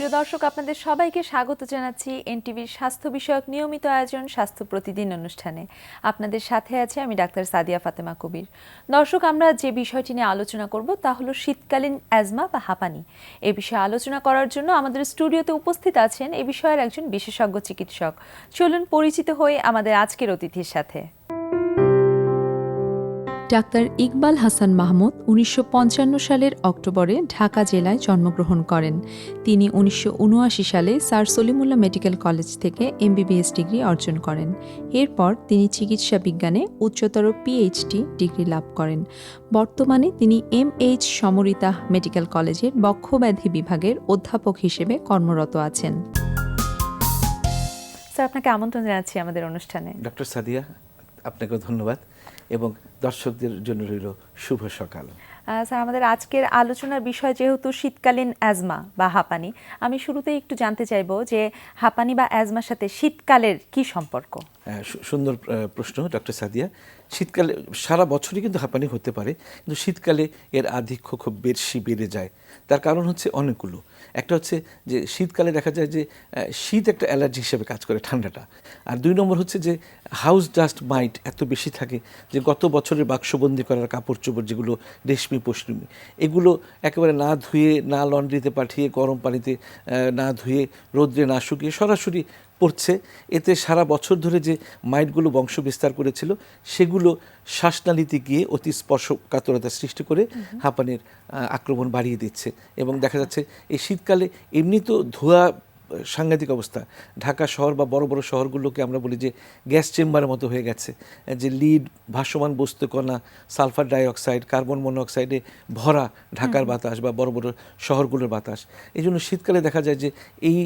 প্রিয় দর্শক, আপনাদের সবাইকে স্বাগত জানাচ্ছি এনটিভির স্বাস্থ্য বিষয়ক নিয়মিত আয়োজন স্বাস্থ্য প্রতিদিন অনুষ্ঠানে। আপনাদের সাথে আছে আমি ডাক্তার সাদিয়া ফাতেমা কবির। দর্শক, আমরা যে বিষয়টি নিয়ে আলোচনা করব তা হলো শীতকালীন অ্যাজমা বা হাঁপানি। এ বিষয়ে আলোচনা করার জন্য আমাদের স্টুডিওতে উপস্থিত আছেন এ বিষয়ের একজন বিশেষজ্ঞ চিকিৎসক। চলুন পরিচিত হয়ে আমাদের আজকের অতিথির সাথে। ডাক্তার ইকবাল হাসান মাহমুদ ১৯৫৫ সালের অক্টোবরে ঢাকা জেলায় জন্মগ্রহণ করেন। তিনি ১৯৭৯ সালে স্যার সলিমুল্লাহ মেডিকেল কলেজ থেকে এমবিবিএস ডিগ্রি অর্জন করেন। এরপর তিনি চিকিৎসা বিজ্ঞানে উচ্চতর পিএইচডি ডিগ্রি লাভ করেন। বর্তমানে তিনি এমএইচ সমরিতা মেডিকেল কলেজের বক্ষব্যাধি বিভাগের অধ্যাপক হিসেবে কর্মরত আছেন। স্যার, আপনাকে আমন্ত্রণ জানাচ্ছি আমাদের অনুষ্ঠানে। ডক্টর সাদিয়া, আপনাকে ধন্যবাদ এবং দর্শকদের জন্য রইল শুভ সকাল। স্যার, আমাদের আজকের আলোচনার বিষয় যেহেতু শীতকালীন অ্যাজমা বা হাঁপানি, আমি শুরুতেই একটু জানতে চাইব যে হাঁপানি বা অ্যাজমার সাথে শীতকালের কি সম্পর্ক? সুন্দর প্রশ্ন ডক্টর সাদিয়া। শীতকালে সারা বছরই কিন্তু হাঁপানি হতে পারে, কিন্তু শীতকালে এর আধিক্য খুব বেশি বেড়ে যায়। তার কারণ হচ্ছে অনেকগুলো। একটা হচ্ছে যে শীতকালে দেখা যায় যে শীত একটা অ্যালার্জি হিসেবে কাজ করে, ঠান্ডাটা। আর ২ নম্বর হচ্ছে যে হাউস ডাস্ট মাইট এত বেশি থাকে যে গত বছরের বাক্সবন্দি করার কাপড় চোপড় যেগুলো রেশমি পশমি, এগুলো একেবারে না ধুয়ে, না লন্ড্রিতে পাঠিয়ে, গরম পানিতে না ধুয়ে, রোদ্রে না শুকিয়ে সরাসরি পড়ছে। এতে সারা বছর ধরে যে মাইটগুলো বংশ বিস্তার করেছিল সেগুলো শ্বাসনালীতে গিয়ে অতি স্পর্শকাতরতা সৃষ্টি করে হাঁপানির আক্রমণ বাড়িয়ে দিচ্ছে। এবং দেখা যাচ্ছে এই শীতকালে এমনি তো ধোঁয়া সাংঘাতিক অবস্থা। ঢাকা শহর বা বড় বড় শহরগুলোকে আমরা বলি যে গ্যাস চেম্বারের মতো হয়ে গেছে, যে লিড, ভাসমান বস্তু কণা, সালফার ডাইঅক্সাইড, কার্বন মনোক্সাইডে ভরা ঢাকার বাতাস বা বড় বড় শহরগুলোর বাতাস। এই জন্য শীতকালে দেখা যায় যে এই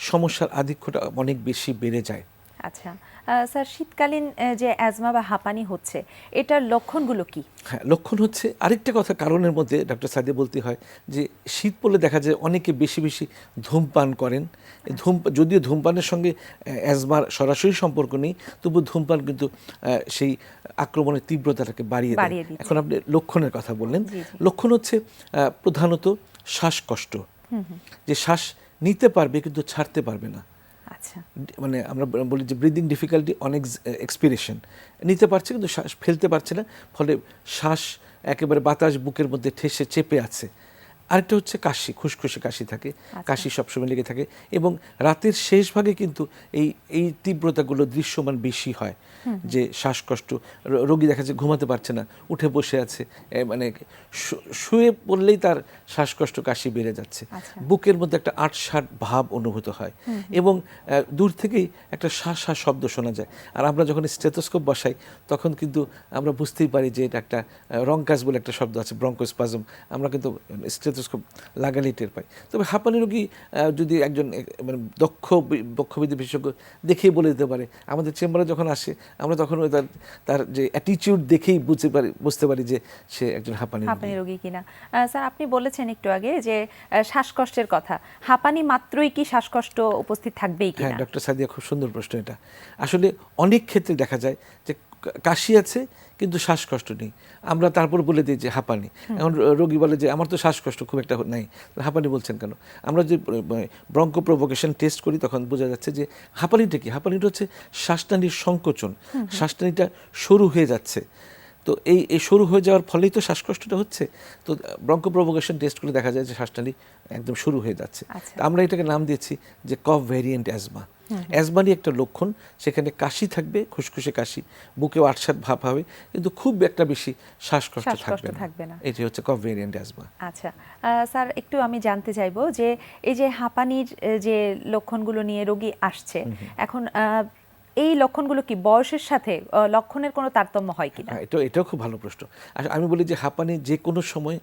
সমস্যার আধিক্যটা অনেক বেশি বেড়ে যায়। আচ্ছা স্যার, শীতকালীন যে অ্যাজমা বা হাঁপানি হচ্ছে, এটার লক্ষণগুলো কি? হ্যাঁ, লক্ষণ হচ্ছে আরেকটা কথা কারণের মধ্যে ডক্টর সাদিয়া বলতে হয় যে শীত পড়লে দেখা যায় অনেকে বেশি বেশি ধূমপান করেন। যদিও ধূমপানের সঙ্গে অ্যাজমার সরাসরি সম্পর্ক নেই, তবু ধূমপান কিন্তু সেই আক্রমণের তীব্রতাটাকে বাড়িয়ে দেয়। এখন আপনি লক্ষণের কথা বললেন। লক্ষণ হচ্ছে প্রধানত শ্বাসকষ্ট, যে শ্বাস নিতে পারবে কিন্তু ছাড়তে পারবে না। মানে আমরা বলি যে ব্রিদিং ডিফিকাল্টি, অনেক এক্সপিরেশন, নিতে পারছে কিন্তু শ্বাস ফেলতে পারছে না, ফলে শ্বাস একেবারে বাতাস বুকের মধ্যে ঠেসে চেপে আছে। আরেকটা হচ্ছে কাশি, খুশখুশে কাশি থাকে, কাশি সবসময় লেগে থাকে এবং রাতের শেষ ভাগে কিন্তু এই তীব্রতাগুলো দৃশ্যমান বেশি হয়। যে শ্বাসকষ্ট, রোগী দেখা যাচ্ছে ঘুমাতে পারছে না, উঠে বসে আছে, মানে শুয়ে পড়লেই তার শ্বাসকষ্ট, কাশি বেড়ে যাচ্ছে। বুকের মধ্যে একটা আটসাট ভাব অনুভূত হয় এবং দূর থেকেই একটা শ্বাস শ্বাস শব্দ শোনা যায়। আর আমরা যখন স্টেথোস্কোপ বসাই তখন কিন্তু আমরা বুঝতেই পারি যে এটা একটা রঙ্কাস বলে একটা শব্দ আছে, ব্রঙ্কোস্পাজম। আমরা কিন্তু স্টেথোস্কোপ লাগালেই টের পাই। তবে হাঁপানি রোগী যদি একজন মানে দক্ষ বক্ষবিদ্যা বিশেষজ্ঞ দেখেই বলে দিতে পারে, আমাদের চেম্বারে যখন আসে আমরা তখন তার যে অ্যাটিটিউড দেখেই বুঝতে পারি যে সে একজন হাঁপানি রোগী কিনা। স্যার, আপনি বলেছেন একটু আগে যে শ্বাসকষ্টের কথা, হাঁপানি মাত্রই কি শ্বাসকষ্ট উপস্থিত থাকবেই কিনা? হ্যাঁ ডক্টর সাদিয়া, খুব সুন্দর প্রশ্ন এটা। আসলে অনেক ক্ষেত্রে দেখা যায় যে কাশি আছে কিন্তু শ্বাসকষ্ট নেই, আমরা তারপর বলে দিই যে হাঁপানি। এখন রোগী বলে যে আমার তো শ্বাসকষ্ট খুব একটা নাই, হাঁপানি বলছেন কেন? আমরা যে ব্রঙ্কো প্রভোকেশন টেস্ট করি তখন বোঝা যাচ্ছে যে হাঁপানিটা কি, হাঁপানিটা হচ্ছে শ্বাসনালীর সংকোচন, শ্বাসনালীটা সরু হয়ে যাচ্ছে। তো এই সরু হয়ে যাওয়ার ফলেই তো শ্বাসকষ্টটা হচ্ছে। তো ব্রঙ্কো প্রভোকেশন টেস্ট করে দেখা যায় যে শ্বাসনালী একদম শুরু হয়ে যাচ্ছে। আমরা এটাকে নাম দিয়েছি যে কফ ভ্যারিয়েন্ট অ্যাজমা। অ্যাজমারই একটা লক্ষণ, সেখানে কাশি থাকবে, খুশখুশে কাশি, বুকেও আটসাট ভাব হবে, কিন্তু খুব একটা বেশি শ্বাসকষ্ট থাকবে না। এটি হচ্ছে কফ ভ্যারিয়েন্ট অ্যাজমা। আচ্ছা স্যার, একটু আমি জানতে চাইবো যে এই যে হাঁপানির যে লক্ষণগুলো নিয়ে রোগী আসছে, এখন এই লক্ষণগুলো কি বয়সের সাথে লক্ষণের কোনো তারতম্য হয় কিনা? এটাও খুব ভালো প্রশ্ন। আমি বলি যে হাঁপানি যে কোনো সময়,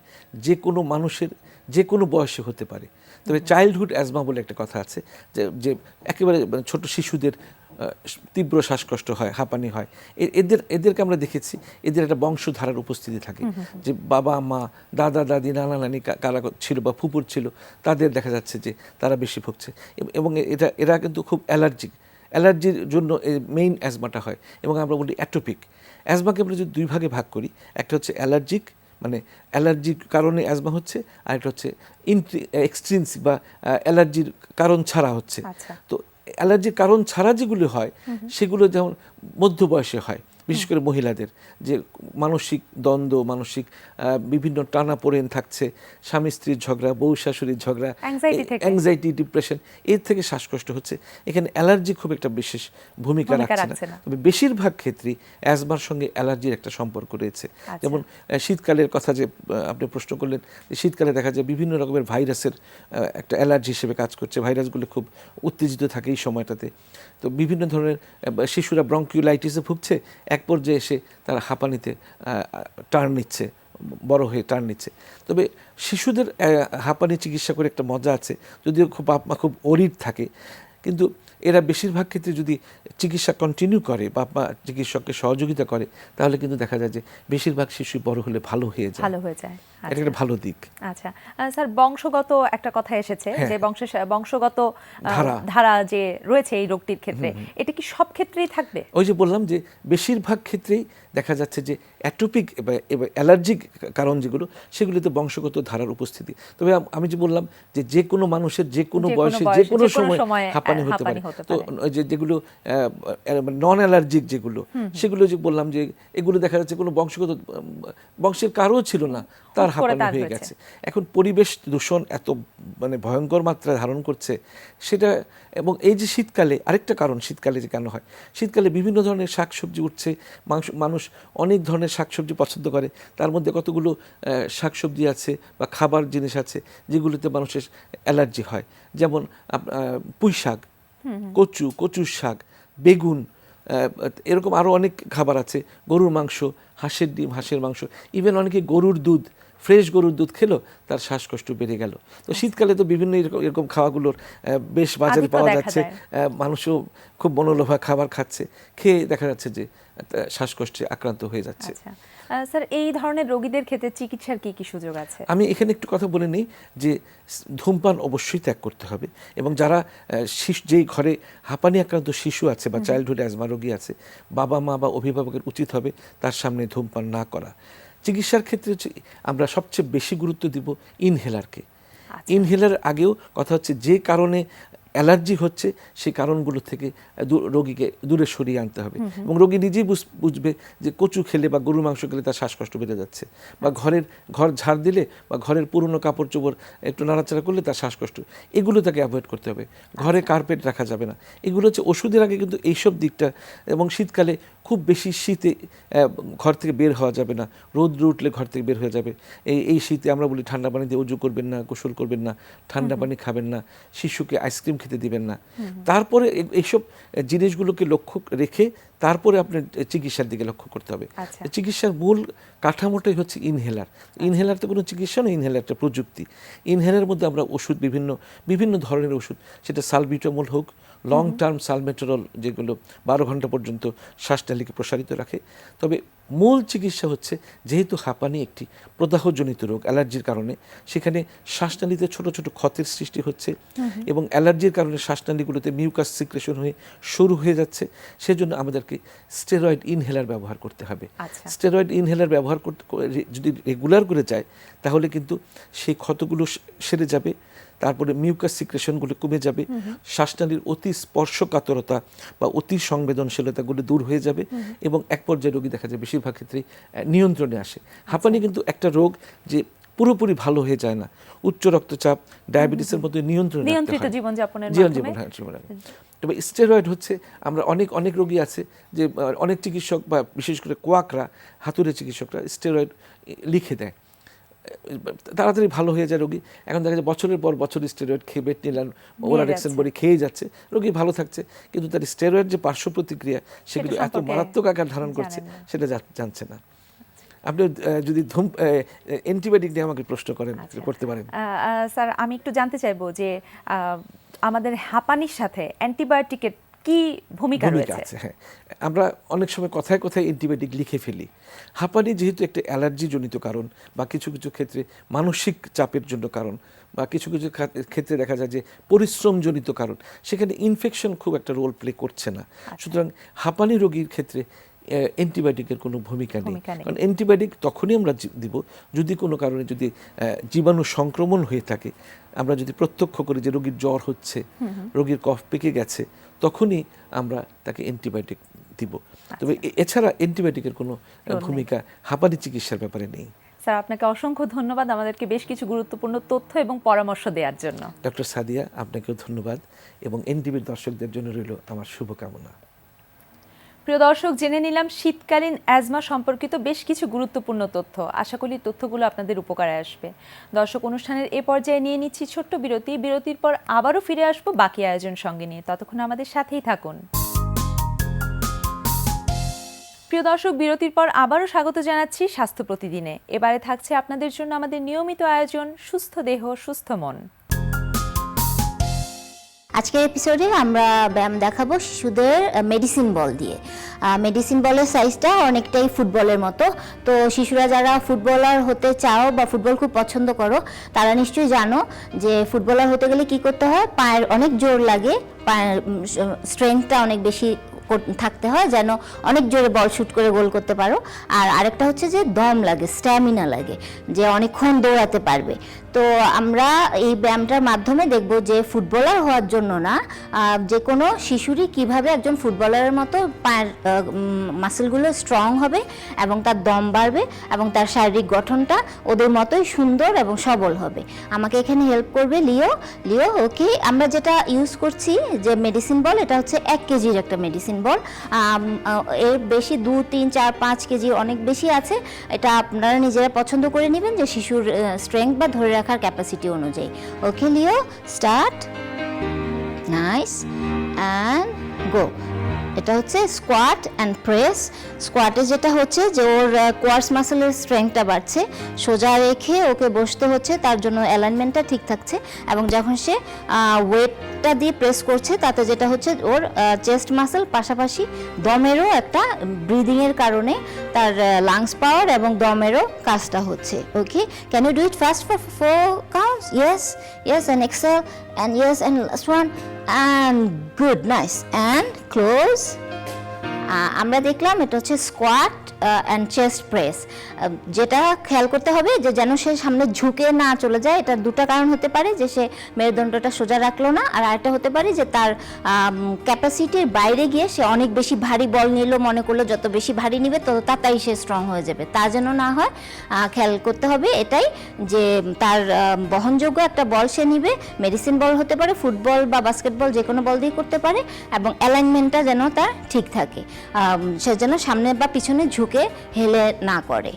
যে কোনো মানুষের, যে কোনো বয়সে হতে পারে। তবে চাইল্ডহুড অ্যাজমা বলে একটা কথা আছে, যে একেবারে ছোট শিশুদের তীব্র শ্বাসকষ্ট হয়, হাঁপানি হয়। এদেরকে আমরা দেখেছি এদের একটা বংশধারার উপস্থিতি থাকে, যে বাবা মা, দাদা দাদি, নানা নানি কারা ছিল বা ফুপুর ছিল, তাদের দেখা যাচ্ছে যে তারা বেশি ভুগছে। এবং এরা কিন্তু খুব অ্যালার্জির জন্য মেইন অ্যাজমাটা হয়। এবং আমরা বলি অ্যাটোপিক অ্যাজমাকে আমরা যদি দুই ভাগে ভাগ করি, একটা হচ্ছে অ্যালার্জিক মানে অ্যালার্জির কারণে অ্যাজমা হচ্ছে, আর একটা হচ্ছে এক্সট্রিনসিক বা অ্যালার্জির কারণ ছাড়া হচ্ছে। আচ্ছা। তো অ্যালার্জির কারণ ছাড়া যেগুলো হয় সেগুলো যেমন মধ্য বয়সে হয়, বিশেষ করে মহিলাদের, যে মানসিক দ্বন্দ্ব, মানসিক বিভিন্ন টানাপোড়েন থাকছে, স্বামী স্ত্রীর ঝগড়া, বউ শাশুড়ির ঝগড়া, অ্যাংজাইটি, ডিপ্রেশন, এর থেকে শ্বাসকষ্ট হচ্ছে। এখানে অ্যালার্জি খুব একটা বিশেষ ভূমিকা রাখছে না। তবে বেশিরভাগ ক্ষেত্রেই অ্যাজমার সঙ্গে অ্যালার্জির একটা সম্পর্ক রয়েছে। যেমন শীতকালের কথা যে আপনি প্রশ্ন করলেন, শীতকালে দেখা যায় বিভিন্ন রকমের ভাইরাসের একটা অ্যালার্জি হিসেবে কাজ করছে। ভাইরাসগুলো খুব উত্তেজিত থাকে এই সময়টাতে। তো বিভিন্ন ধরনের শিশুরা ব্রঙ্কিওলাইটিসে ভুগছে, এক পর্যায়ে এসে তারা হাঁপানিতে টার্ন নিচ্ছে, বড় হয়ে টার্ন নিচ্ছে। তবে শিশুদের হাঁপানি চিকিৎসা করে একটা মজা আছে, যদিও বাপ মা খুব অরিড থাকে, কিন্তু এরা বেশিরভাগ ক্ষেত্রে যদি চিকিৎসা কন্টিনিউ করে, বাপ মা চিকিৎসককে সহযোগিতা করে, তাহলে কিন্তু দেখা যায় যে বেশিরভাগ শিশু বড় হলে ভালো হয়ে যায়। এটা একটা ভালো দিক। আচ্ছা স্যার, বংশগত একটা কথা এসেছে যে বংশগত ধারা যে রয়েছে এই রোগটির ক্ষেত্রে, এটা কি সব ক্ষেত্রেই থাকবে? ওই যে বললাম যে বেশিরভাগ ক্ষেত্রেই দেখা যাচ্ছে যে অ্যাটোপিক অ্যালার্জিক কারণ যেগুলো, সেগুলিতে বংশগত ধারার উপস্থিতি। তবে আমি যে বললাম যে যে কোনো মানুষের যে কোনো বয়সে যে কোনো সময় হাঁপানি হতে পারে। তো যেগুলো নন অ্যালার্জিক যেগুলো, সেগুলো যে বললাম যে এগুলো দেখা যাচ্ছে কোনো বংশের কারও ছিল না, তার হাঁপানি হয়ে গেছে। এখন পরিবেশ দূষণ এত মানে ভয়ঙ্কর মাত্রা ধারণ করছে সেটা। এবং এই যে শীতকালে আরেকটা কারণ, শীতকালে যে কেন হয়, শীতকালে বিভিন্ন ধরনের শাকসবজি উঠছে, মানুষ অনেক ধরনের শাকসবজি পছন্দ করে, তার মধ্যে কতগুলো শাকসবজি আছে বা খাবার জিনিস আছে যেগুলোতে মানুষের অ্যালার্জি হয়। যেমন পুঁই শাক, কচুর শাক, বেগুন, এরকম আরও অনেক খাবার আছে, গরুর মাংস, হাঁসের ডিম, হাঁসের মাংস, ইভেন অনেকে গরুর দুধ, ফ্রেশ গরুর দুধ খেলো, তার শ্বাসকষ্ট বেড়ে গেল। তো শীতকালে তো বিভিন্ন এরকম খাওয়াগুলোর বেশ বাজারে পাওয়া যাচ্ছে, মানুষও খুব মনোলোভা খাবার খাচ্ছে, খেয়ে দেখা যাচ্ছে যে শ্বাসকষ্টে আক্রান্ত হয়ে যাচ্ছে। স্যার, এই ধরনের রোগীদের ক্ষেত্রে চিকিৎসার কি কি সুযোগ আছে? আমি এখানে একটু কথা বলে নিই যে ধূমপান অবশ্যই ত্যাগ করতে হবে, এবং যারা যেই ঘরে হাঁপানি আক্রান্ত শিশু আছে বা চাইল্ডহুড অ্যাজমা রোগী আছে, বাবা মা বা অভিভাবকের উচিত হবে তার সামনে ধূমপান না করা। চিকিৎসার ক্ষেত্রে আমরা সবচেয়ে বেশি গুরুত্ব দিব ইনহেলারকে। ইনহেলার আগেও কথা হচ্ছে যে কারণে অ্যালার্জি হচ্ছে সেই কারণগুলো থেকে রোগীকে দূরে সরিয়ে আনতে হবে, এবং রোগী নিজেই বুঝবে যে কচু খেলে বা গরুর মাংস খেলে তার শ্বাসকষ্ট বেড়ে যাচ্ছে, বা ঘর ঝাড় দিলে বা ঘরের পুরনো কাপড় চোপড় একটু নাড়াচাড়া করলে তার শ্বাসকষ্ট, এগুলো তাকে অ্যাভয়েড করতে হবে। ঘরে কার্পেট রাখা যাবে না। এগুলো হচ্ছে ওষুধের আগে কিন্তু এইসব দিকটা। এবং শীতকালে খুব বেশি শীতে ঘর থেকে বের হওয়া যাবে না, রোদ্র উঠলে ঘর থেকে বের হয়ে যাবে। এই শীতে আমরা বলি ঠান্ডা পানি দিয়ে উজু করবেন না, গোসল করবেন না, ঠান্ডা পানি খাবেন না, শিশুকে আইসক্রিম খেতে দিবেন না। তারপরে এইসব জিনিসগুলোকে লক্ষ্য রেখে তারপরে আপনার চিকিৎসার দিকে লক্ষ্য করতে হবে। চিকিৎসার মূল কাঠামোটাই হচ্ছে ইনহেলার। ইনহেলার তো কোনো চিকিৎসা নয়, ইনহেলার একটা প্রযুক্তি। ইনহেলারের মধ্যে আমরা ওষুধ, বিভিন্ন ধরনের ওষুধ, সেটা সালবিটামল হোক, লং টার্ম সালমেটেরল, যেগুলো 12 ঘন্টা পর্যন্ত শ্বাসনালীকে প্রসারিত রাখে। তবে মূল চিকিৎসা হচ্ছে, যেহেতু হাঁপানি একটি প্রদাহজনিত রোগ অ্যালার্জির কারণে, সেখানে শ্বাসনালীতে ছোট ছোট ক্ষতের সৃষ্টি হচ্ছে, এবং অ্যালার্জির কারণে শ্বাসনালীগুলোতে মিউকাস সিক্রেশন হয়ে শুরু হয়ে যাচ্ছে। সেজন্য আমাদেরকে স্টেরয়েড ইনহেলার ব্যবহার করতে হবে। স্টেরয়েড ইনহেলার ব্যবহার করতে যদি রেগুলার করে যায়, তাহলে কিন্তু সেই ক্ষতগুলো সেরে যাবে, তারপরে মিউকাস সিক্রেশনগুলো কমে যাবে, শ্বাসনালীর অতি স্পর্শকাতরতা বা অতি সংবেদনশীলতাগুলো দূর হয়ে যাবে, এবং এক পর্যায়ে রোগী দেখা যায় বেশিরভাগ ক্ষেত্রেই নিয়ন্ত্রণে আসে। হাঁপানি কিন্তু একটা রোগ যে পুরোপুরি ভালো হয়ে যায় না, উচ্চ রক্তচাপ, ডায়াবেটিসের মধ্যে নিয়ন্ত্রিত জীবনযাপনের তবে স্টেরয়েড হচ্ছে, আমরা অনেক রোগী আছে যে অনেক চিকিৎসক বা বিশেষ করে কোয়াকরা, হাতুড়ে চিকিৎসকরা স্টেরয়েড লিখে দেয়, তাড়াতাড়ি ভালো হয়ে যায় রোগী। এখন দেখা যায় বছরের পর বছর স্টেরয়েড খেয়ে, বেটনিলান, ওরাডেক্সন বড়ি খেয়ে যাচ্ছে, রোগী ভালো থাকছে, কিন্তু তার স্টেরয়েড যে পার্শ্ব প্রতিক্রিয়া সেগুলো এত মারাত্মক আকার ধারণ করছে সেটা জানছে না। আপনি যদি অ্যান্টিবায়োটিক নিয়ে আমাকে প্রশ্ন করেন, করতে পারেন। স্যার, আমি একটু জানতে চাইবো যে আমাদের হাঁপানির সাথে অ্যান্টিবায়োটিকের কি ভূমিকা রয়েছে? হ্যাঁ, আমরা অনেক সময় কথায় কথায় অ্যান্টিবায়োটিক লিখে ফেলি। হাঁপানি যেহেতু একটা অ্যালার্জি জনিত কারণ, বা কিছু ক্ষেত্রে মানসিক চাপের জন্য কারণ, বা কিছু ক্ষেত্রে দেখা যায় যে পরিশ্রমজনিত কারণ, সেখানে ইনফেকশন খুব একটা রোল প্লে করছে না। সুতরাং হাঁপানি রোগীর ক্ষেত্রে অ্যান্টিবায়োটিকের কোনো ভূমিকা নেই। ভূমিকা নেই। কারণ অ্যান্টিবায়োটিক তখনই আমরা দিব যদি কোনো কারণে যদি জীবাণু সংক্রমণ হয়ে থাকে, আমরা যদি প্রত্যক্ষ করি যে রোগীর জ্বর হচ্ছে, রোগীর কফ পেকে গেছে, তখনই আমরা তাকে অ্যান্টিবায়োটিক দিব। তবে এছাড়া অ্যান্টিবায়োটিকের কোনো ভূমিকা হাঁপানি চিকিৎসার ব্যাপারে নেই। স্যার, আপনাকে অসংখ্য ধন্যবাদ আমাদেরকে বেশ কিছু গুরুত্বপূর্ণ তথ্য এবং পরামর্শ দেওয়ার জন্য। ডক্টর সাদিয়া, আপনাকেও ধন্যবাদ এবং এনটিভির দর্শকদের জন্য রইল আমার শুভকামনা। প্রিয় দর্শক, জেনে নিলাম শীতকালীন অ্যাজমা সম্পর্কিত বেশ কিছু গুরুত্বপূর্ণ তথ্য। আশা করি তথ্যগুলো আপনাদের উপকারে আসবে। দর্শক, অনুষ্ঠানের এ পর্যায়ে নিয়ে নিচ্ছি ছোট্ট বিরতি। বিরতির পর আবারও ফিরে আসবো বাকি আয়োজন সঙ্গে নিয়ে। ততক্ষণ আমাদের সাথেই থাকুন। প্রিয় দর্শক, বিরতির পর আবারও স্বাগত জানাচ্ছি স্বাস্থ্য প্রতিদিনে। এবারে থাকছে আপনাদের জন্য আমাদের নিয়মিত আয়োজন সুস্থ দেহ সুস্থ মন। আজকের এপিসোডে আমরা ব্যায়াম দেখাবো শিশুদের মেডিসিন বল দিয়ে। মেডিসিন বলের সাইজটা অনেকটাই ফুটবলের মতো। তো শিশুরা যারা ফুটবলার হতে চাও বা ফুটবল খুব পছন্দ করো, তারা নিশ্চয়ই জানো যে ফুটবলার হতে গেলে কি করতে হয়। পায়ের অনেক জোর লাগে, পায়ের স্ট্রেংথটা অনেক বেশি থাকতে হয় যেন অনেক জোরে বল শুট করে গোল করতে পারো। আর আরেকটা হচ্ছে যে দম লাগে, স্ট্যামিনা লাগে, যে অনেকক্ষণ দৌড়াতে পারবে। তো আমরা এই ব্যায়ামটার মাধ্যমে দেখব যে ফুটবলার হওয়ার জন্য না, যে কোনো শিশুরই কিভাবে একজন ফুটবলারের মতো পায়ের মাসেলগুলো স্ট্রং হবে এবং তার দম বাড়বে এবং তার শারীরিক গঠনটা ওদের মতোই সুন্দর এবং সবল হবে। আমাকে এখানে হেল্প করবে লিও। ওকে, আমরা যেটা ইউজ করছি যে মেডিসিন বল, এটা হচ্ছে 1 কেজির একটা মেডিসিন বল। এর বেশি 2, 3, 4, 5 কেজি অনেক বেশি আছে। এটা আপনারা নিজেরা পছন্দ করে নেবেন যে শিশুর স্ট্রেংথ বা ধরে রাখার ক্যাপাসিটি অনুযায়ী। ওকে লিও, স্টার্ট। Nice, and go. এটা হচ্ছে স্কোয়াট অ্যান্ড প্রেস। স্কোয়াটে যেটা হচ্ছে যে ওর কোয়ার্স মাসেলের স্ট্রেংথটা বাড়ছে, সোজা রেখে ওকে বসতে হচ্ছে, তার জন্য অ্যালাইনমেন্টটা ঠিক থাকছে। এবং যখন সে ওয়েটটা দিয়ে প্রেস করছে, তাতে যেটা হচ্ছে ওর চেস্ট মাসেল পাশাপাশি দমেরও একটা ব্রিদিংয়ের কারণে তার লাংস পাওয়ার এবং দমেরও কাজটা হচ্ছে। Okay, can you do it fast for 4 counts? Yes, and excel, and yes, and last one, and good, nice, and close. আমরা দেখলাম এটা হচ্ছে স্কোয়াট অ্যান্ড চেস্ট প্রেস। যেটা খেয়াল করতে হবে যে যেন সে সামনে ঝুঁকে না চলে যায়। এটার দুটো কারণ হতে পারে, যে সে মেরুদণ্ডটা সোজা রাখলো না, আর আরেকটা হতে পারে যে তার ক্যাপাসিটির বাইরে গিয়ে সে অনেক বেশি ভারী বল নিল, মনে করলো যত বেশি ভারী নিবে তত তাড়াতাড়ি সে স্ট্রং হয়ে যাবে। তা যেন না হয়, খেয়াল করতে হবে এটাই, যে তার বহনযোগ্য একটা বল সে নিবে। মেডিসিন বল হতে পারে, ফুটবল বা বাস্কেটবল, যে কোনো বল দিয়ে করতে পারে, এবং অ্যালাইনমেন্টটা যেন তার ঠিক থাকে, সে যেন সামনে বা পিছনে ঝুঁকে হেলে না করে।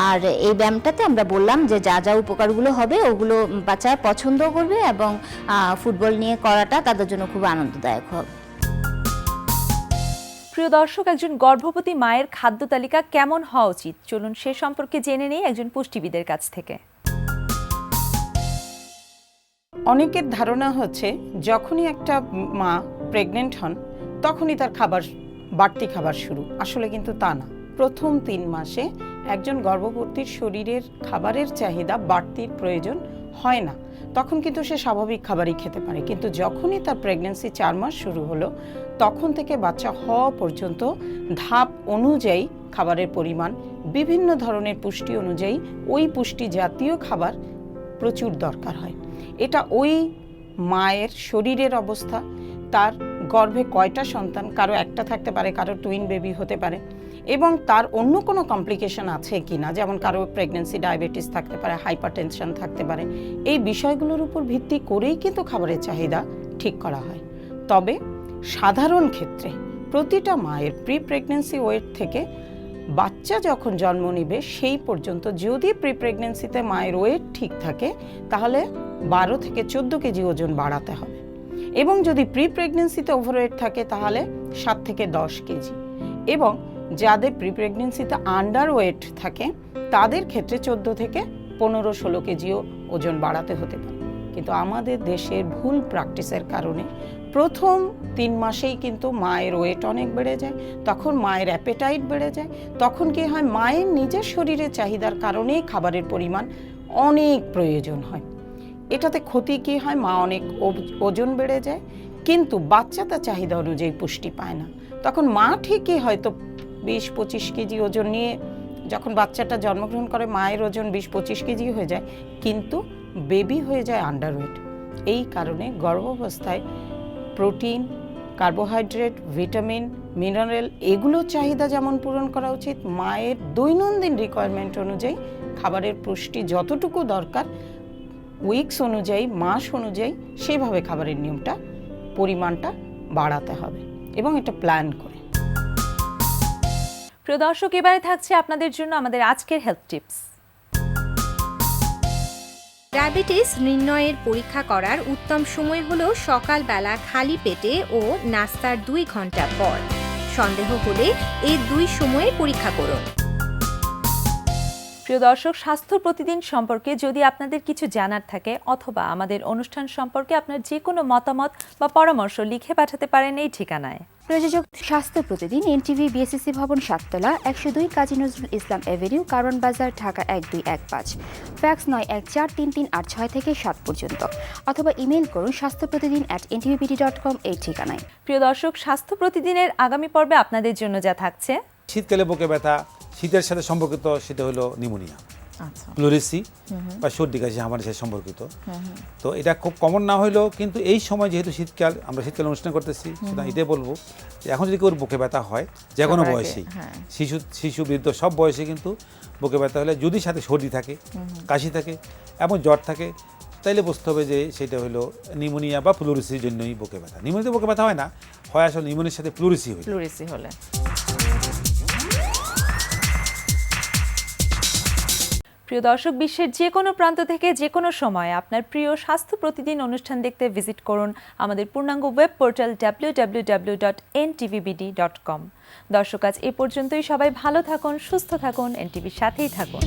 আর এই ব্যায়ামটাতে আমরা বললাম যে যা যা উপকারগুলো হবে ওগুলো বাচ্চারা পছন্দ করবে এবং ফুটবল নিয়ে করাটা তাদের জন্য খুব আনন্দদায়ক হবে। প্রিয় দর্শক, একজন গর্ভবতী মায়ের খাদ্য তালিকা কেমন হওয়া উচিত, চলুন সে সম্পর্কে জেনে নেই একজন পুষ্টিবিদের কাছ থেকে। অনেকের ধারণা হচ্ছে যখনই একটা মা প্রেগনেন্ট হন তখনই তার বাড়তি খাবার শুরু। আসলে কিন্তু তা না। প্রথম 3 মাসে একজন গর্ভবতীর শরীরের খাবারের চাহিদা বাড়তির প্রয়োজন হয় না, তখন কিন্তু সে স্বাভাবিক খাবারই খেতে পারে। কিন্তু যখনই তার প্রেগন্যান্সি 4 মাস শুরু হলো, তখন থেকে বাচ্চা হওয়া পর্যন্ত ধাপ অনুযায়ী খাবারের পরিমাণ, বিভিন্ন ধরনের পুষ্টি অনুযায়ী ওই পুষ্টি জাতীয় খাবার প্রচুর দরকার হয়। এটা ওই মায়ের শরীরের অবস্থা, তার গর্ভে কয়টা সন্তান, কারো একটা থাকতে পারে, কারো টুইন বেবি হতে পারে, এবং তার অন্য কোনো কমপ্লিকেশন আছে কি না, যেমন কারো প্রেগন্যান্সি ডায়াবেটিস থাকতে পারে, হাইপারটেনশন থাকতে পারে। এই বিষয়গুলোর উপর ভিত্তি করেই কিন্তু খাবারের চাহিদা ঠিক করা হয়। তবে সাধারণ ক্ষেত্রে প্রতিটা মায়ের প্রি প্রেগন্যান্সি ওয়েট থেকে বাচ্চা যখন জন্ম নেবে সেই পর্যন্ত যদি প্রি প্রেগন্যান্সিতে মায়ের ওয়েট ঠিক থাকে, তাহলে 12 থেকে 14 কেজি ওজন বাড়াতে হবে। এবং যদি প্রি প্রেগন্যান্সিতে ওভারওয়েট থাকে তাহলে 7 থেকে 10 কেজি। এবং যাদের প্রি প্রেগন্যান্সিতে আন্ডার ওয়েট থাকে তাদের ক্ষেত্রে 14 থেকে 15-16 কেজিও ওজন বাড়াতে হতে পারে। কিন্তু আমাদের দেশের ভুল প্র্যাকটিসের কারণে প্রথম 3 মাসেই কিন্তু মায়ের ওয়েট অনেক বেড়ে যায়, তখন মায়ের অ্যাপেটাইট বেড়ে যায়। তখন কি হয়, মায়ের নিজের শরীরের চাহিদার কারণেই খাবারের পরিমাণ অনেক প্রয়োজন হয়। এটাতে ক্ষতি কি হয়, মা অনেক ওজন বেড়ে যায়, কিন্তু বাচ্চা তার চাহিদা অনুযায়ী পুষ্টি পায় না। তখন মা ঠিকই হয়তো 20-25 কেজি ওজন নিয়ে যখন বাচ্চাটা জন্মগ্রহণ করে মায়ের ওজন 20-25 কেজি হয়ে যায়, কিন্তু বেবি হয়ে যায় আন্ডারওয়েট। এই কারণে গর্ভাবস্থায় প্রোটিন, কার্বোহাইড্রেট, ভিটামিন, মিনারেল এগুলোর চাহিদা যেমন পূরণ করা উচিত, মায়ের দৈনন্দিন রিকোয়ারমেন্ট অনুযায়ী খাবারের পুষ্টি যতটুকু দরকার উইকস অনুযায়ী, মাস অনুযায়ী সেভাবে খাবারের নিয়মটা, পরিমাণটা বাড়াতে হবে এবং এটা প্ল্যান করে। প্রিয় দর্শক, এবারে থাকছে আপনাদের জন্য আমাদের আজকের হেলথ টিপস। ডায়াবেটিস নির্ণয়ের পরীক্ষা করার উত্তম সময় হলো সকালবেলা খালি পেটে ও নাস্তার 2 ঘন্টা পর। সন্দেহ হলে এই 2 সময়ে পরীক্ষা করুন। প্রিয় দর্শক, স্বাস্থ্য প্রতিদিন সম্পর্কে যদি আপনাদের কিছু জানার থাকে অথবা আমাদের অনুষ্ঠান সম্পর্কে আপনার যে কোনো মতামত বা পরামর্শ লিখে পাঠাতে পারেন এই ঠিকানায়। প্রযোজক স্বাস্থ্য প্রতিদিন, এনটিভি, বিএসসিসি ভবন, 7 তলা, 102 কাজী নজরুল ইসলাম এভিনিউ, কারণ বাজার, ঢাকা 1215। ফ্যাক্স 914338 থেকে 7 পর্যন্ত, অথবা ইমেল করুন স্বাস্থ্যপ্রতিদিন@ntvbd.com এই ঠিকানায়। প্রিয় দর্শক, স্বাস্থ্য প্রতিদিনের আগামী পর্বে আপনাদের জন্য যা থাকছে। শীতকালে বুকে ব্যথা, শীতের সাথে সম্পর্কিত সেটা হলো নিউমোনিয়া, প্লুরেসি বা সর্দি কাশি হামার সাথে সম্পর্কিত। তো এটা খুব কমন না হলেও কিন্তু এই সময় যেহেতু শীতকাল, আমরা শীতকালে অনুষ্ঠান করতেছি, সুতরাং এটাই বলবো যে এখন যদি কেউ বুকে ব্যথা হয় যে কোনো বয়সেই, শিশু বৃদ্ধ সব বয়সে কিন্তু বুকে ব্যথা হলে যদি সাথে সর্দি থাকে, কাশি থাকে এবং জ্বর থাকে, তাইলে বুঝতে হবে যে সেটা হলো নিউমোনিয়া বা প্লুরেসির জন্যই বুকে ব্যথা। নিউমোনিয়াতে বুকে ব্যথা হয় না, হয় আসলে নিউমোনিয়ার সাথে প্লুরেসি হলে। প্রিয় দর্শক, বিশ্বের যে কোনো প্রান্ত থেকে যে কোনো সময় আপনার প্রিয় স্বাস্থ্য প্রতিদিন অনুষ্ঠান দেখতে ভিজিট করুন আমাদের পূর্ণাঙ্গ ওয়েব পোর্টাল www.ntvbd.com। দর্শক, আজ এ পর্যন্তই। সবাই ভালো থাকুন, সুস্থ থাকুন, এনটিভির সাথেই থাকুন।